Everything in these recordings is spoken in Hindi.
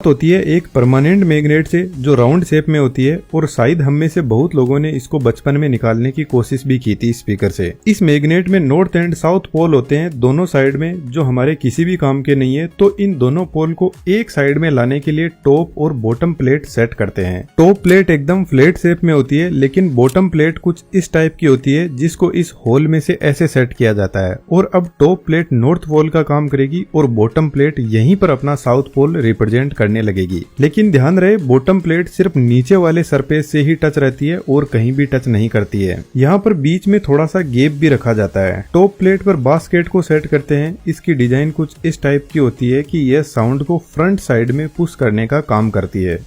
होती है एक परमानेंट मैग्नेट से जो राउंड शेप में होती है, और शायद हम में से बहुत लोगों ने इसको बचपन में निकालने की कोशिश भी की थी स्पीकर से। इस मैग्नेट में नॉर्थ एंड साउथ पोल होते हैं दोनों साइड में, जो हमारे किसी भी काम के नहीं है। तो इन दोनों पोल को एक साइड में लाने के लिए टॉप और बॉटम प्लेट सेट करते हैं। टॉप प्लेट एकदम फ्लैट शेप में होती है, लेकिन बॉटम प्लेट कुछ इस टाइप की होती है जिसको इस होल में से ऐसे सेट किया जाता है। और अब टॉप प्लेट नॉर्थ पोल का काम करेगी और बॉटम प्लेट यहीं पर अपना साउथ पोल रिप्रेजेंट करने लगेगी। लेकिन ध्यान रहे, बॉटम प्लेट सिर्फ नीचे वाले सरफेस से ही टच रहती है और कहीं भी टच नहीं करती है। यहाँ पर बीच में थोड़ा सा गैप भी रखा जाता है। टॉप प्लेट पर बास्केट को सेट करते हैं। इसकी डिजाइन कुछ इस टाइप की होती है कि यह साउंड को फ्रंट साइड में पुश करने का काम करती है।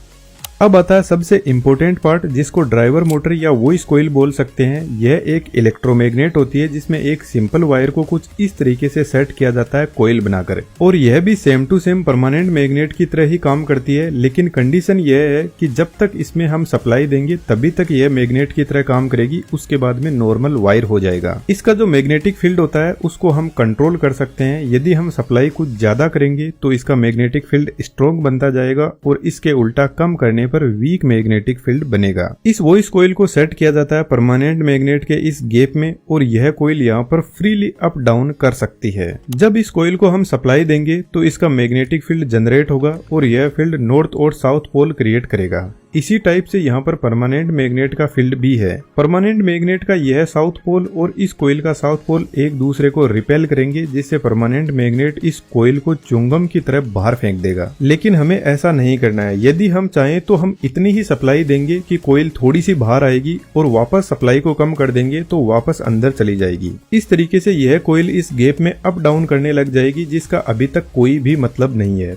अब आता है सबसे इम्पोर्टेंट पार्ट, जिसको ड्राइवर मोटर या वॉइस कॉइल बोल सकते हैं। यह एक इलेक्ट्रोमैग्नेट होती है जिसमें एक सिंपल वायर को कुछ इस तरीके से सेट किया जाता है कॉइल बनाकर, और यह भी same to same permanent magnet की तरह ही काम करती है। लेकिन कंडीशन यह है कि जब तक इसमें हम सप्लाई देंगे तभी तक यह मैग्नेट की तरह काम करेगी, उसके बाद में नॉर्मल वायर हो जाएगा। इसका जो मैग्नेटिक फील्ड होता है उसको हम कंट्रोल कर सकते हैं। यदि हम सप्लाई कुछ ज्यादा करेंगे तो इसका मैग्नेटिक फील्ड स्ट्रॉन्ग बनता जाएगा, और इसके उल्टा कम करने पर वीक मैग्नेटिक फील्ड बनेगा। इस वॉइस कॉइल को सेट किया जाता है परमानेंट मैग्नेट के इस गैप में, और यह कॉइल यहाँ पर फ्रीली अप डाउन कर सकती है। जब इस कॉइल को हम सप्लाई देंगे तो इसका मैग्नेटिक फील्ड जनरेट होगा और यह फील्ड नॉर्थ और साउथ पोल क्रिएट करेगा। इसी टाइप से यहाँ पर परमानेंट मैग्नेट का फील्ड भी है। परमानेंट मैग्नेट का यह साउथ पोल और इस कॉइल का साउथ पोल एक दूसरे को रिपेल करेंगे, जिससे परमानेंट मैग्नेट इस कॉइल को च्युइंगम की तरह बाहर फेंक देगा। लेकिन हमें ऐसा नहीं करना है। यदि हम चाहें तो हम इतनी ही सप्लाई देंगे कि कॉइल थोड़ी सी बाहर आएगी, और वापस सप्लाई को कम कर देंगे तो वापस अंदर चली जाएगी। इस तरीके से यह कॉइल इस गैप में अप डाउन करने लग जाएगी, जिसका अभी तक कोई भी मतलब नहीं है।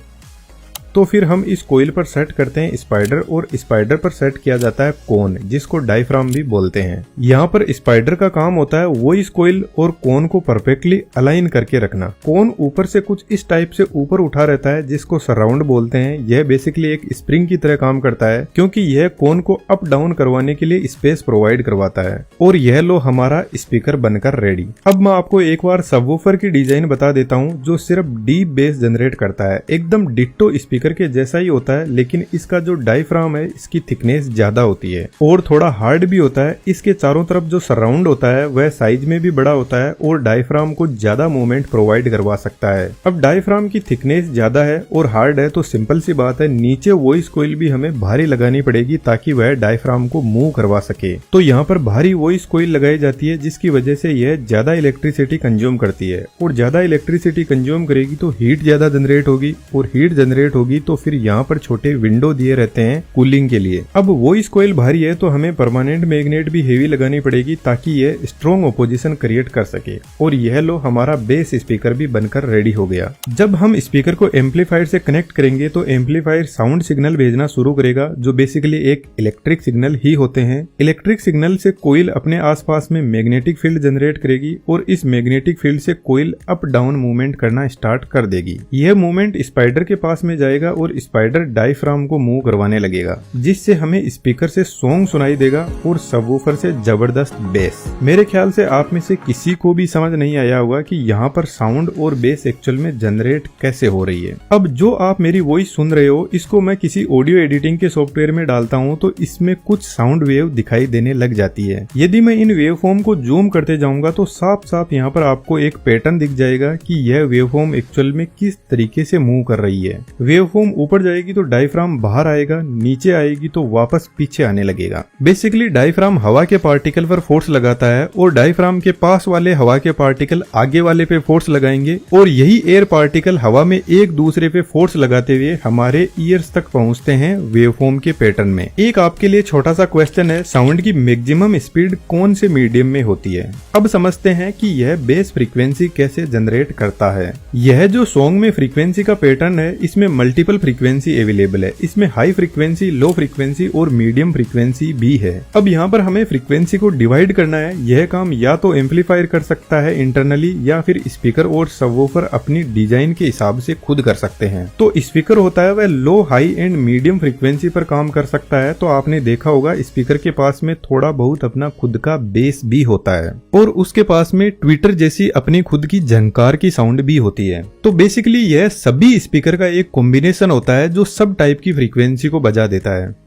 तो फिर हम इस कॉइल पर सेट करते हैं स्पाइडर, और स्पाइडर पर सेट किया जाता है कोन, जिसको डायफ्राम भी बोलते हैं। यहाँ पर स्पाइडर का काम होता है वो इस कॉइल और कोन को परफेक्टली अलाइन करके रखना। कोन ऊपर से कुछ इस टाइप से ऊपर उठा रहता है, जिसको सराउंड बोलते हैं। यह बेसिकली एक स्प्रिंग की तरह काम करता है, क्योंकि यह कोन को अप डाउन करवाने के लिए स्पेस प्रोवाइड करवाता है। और यह लो हमारा स्पीकर बनकर रेडी। अब मैं आपको एक बार सबवूफर की डिजाइन बता देता हूँ, जो सिर्फ डीप बेस जनरेट करता है। एकदम डिट्टो स्पीकर के जैसा ही होता है, लेकिन इसका जो डायफ्राम है इसकी थिकनेस ज्यादा होती है और थोड़ा हार्ड भी होता है। इसके चारों तरफ जो सराउंड होता है वह साइज में भी बड़ा होता है और डायफ्राम को ज्यादा मूवमेंट प्रोवाइड करवा सकता है। अब डायफ्राम की थिकनेस ज्यादा है और हार्ड है, तो सिंपल सी बात है, नीचे वॉइस कॉइल भी हमें भारी लगानी पड़ेगी ताकि वह डायफ्राम को मूव करवा सके। तो यहाँ पर भारी वॉइस कॉइल लगाई जाती है, जिसकी वजह से यह ज्यादा इलेक्ट्रिसिटी कंज्यूम करती है, और ज्यादा इलेक्ट्रिसिटी कंज्यूम करेगी तो हीट ज्यादा जनरेट होगी, और हीट जनरेट होगी तो फिर यहाँ पर छोटे विंडो दिए रहते हैं कूलिंग के लिए। अब वॉइस कॉइल भारी है तो हमें परमानेंट मैग्नेट भी हेवी लगानी पड़ेगी ताकि यह स्ट्रॉन्ग ऑपोजिशन क्रिएट कर सके। और यह लो हमारा बेस स्पीकर भी बनकर रेडी हो गया। जब हम स्पीकर को एम्पलीफायर से कनेक्ट करेंगे तो एम्पलीफायर साउंड सिग्नल भेजना शुरू करेगा, जो बेसिकली एक इलेक्ट्रिक सिग्नल ही होते हैं। इलेक्ट्रिक सिग्नल से कॉइल अपने आसपास में मैग्नेटिक फील्ड जनरेट करेगी, और इस मैग्नेटिक फील्ड से कॉइल अप डाउन मूवमेंट करना स्टार्ट कर देगी। यह मूवमेंट स्पाइडर के पास में जाएगा और स्पाइडर डायफ्राम को मूव करवाने लगेगा, जिससे हमें स्पीकर से सॉन्ग सुनाई देगा और सबवूफर से जबरदस्त बेस। मेरे ख्याल से आप में से किसी को भी समझ नहीं आया होगा कि यहाँ पर साउंड और बेस एक्चुअल में जनरेट कैसे हो रही है। अब जो आप मेरी वॉइस सुन रहे हो, इसको मैं किसी ऑडियो एडिटिंग के सॉफ्टवेयर में डालता हूँ तो इसमें कुछ साउंड वेव दिखाई देने लग जाती है। यदि मैं इन वेव फॉर्म को जूम करते जाऊंगा तो साफ साफ यहाँ पर आपको एक पैटर्न दिख जाएगा कि यह वेव फॉर्म एक्चुअल में किस तरीके से मूव कर रही है। वेव फॉर्म ऊपर जाएगी तो डायफ्राम बाहर आएगा, नीचे आएगी तो वापस पीछे आने लगेगा। बेसिकली डायफ्राम हवा के पार्टिकल पर फोर्स लगाता है, और डायफ्राम के पास वाले हवा के पार्टिकल आगे वाले पे फोर्स लगाएंगे, और यही एयर पार्टिकल हवा में एक दूसरे पे फोर्स लगाते हुए हमारे ईयर्स तक पहुंचते हैं वेवफॉर्म के पैटर्न में। एक आपके लिए छोटा सा क्वेश्चन है, साउंड की मैक्सिमम स्पीड कौन से मीडियम में होती है? अब समझते हैं कि यह बेस फ्रीक्वेंसी कैसे जनरेट करता है। यह जो सॉन्ग में फ्रीक्वेंसी का पैटर्न है, इसमें मल्टीपल फ्रीक्वेंसी अवेलेबल है। इसमें हाई फ्रीक्वेंसी, लो फ्रीक्वेंसी और मीडियम फ्रीक्वेंसी भी है। अब यहाँ पर हमें फ्रीक्वेंसी को डिवाइड करना है। यह काम या तो एम्पलीफायर कर सकता है इंटरनली, या फिर स्पीकर और सबवूफर अपनी डिजाइन के हिसाब से खुद कर सकते हैं। तो स्पीकर होता है वह लो, हाई एंड मीडियम फ्रीक्वेंसी पर काम कर सकता है। तो आपने देखा होगा स्पीकर के पास में थोड़ा बहुत अपना खुद का बेस भी होता है, और उसके पास में ट्विटर जैसी अपनी खुद की झंकार की साउंड भी होती है। तो बेसिकली यह सभी स्पीकर का एक कॉम्बिनेशन कॉम्बिनेशन होता है जो सब टाइप की फ्रीक्वेंसी को बजा देता है।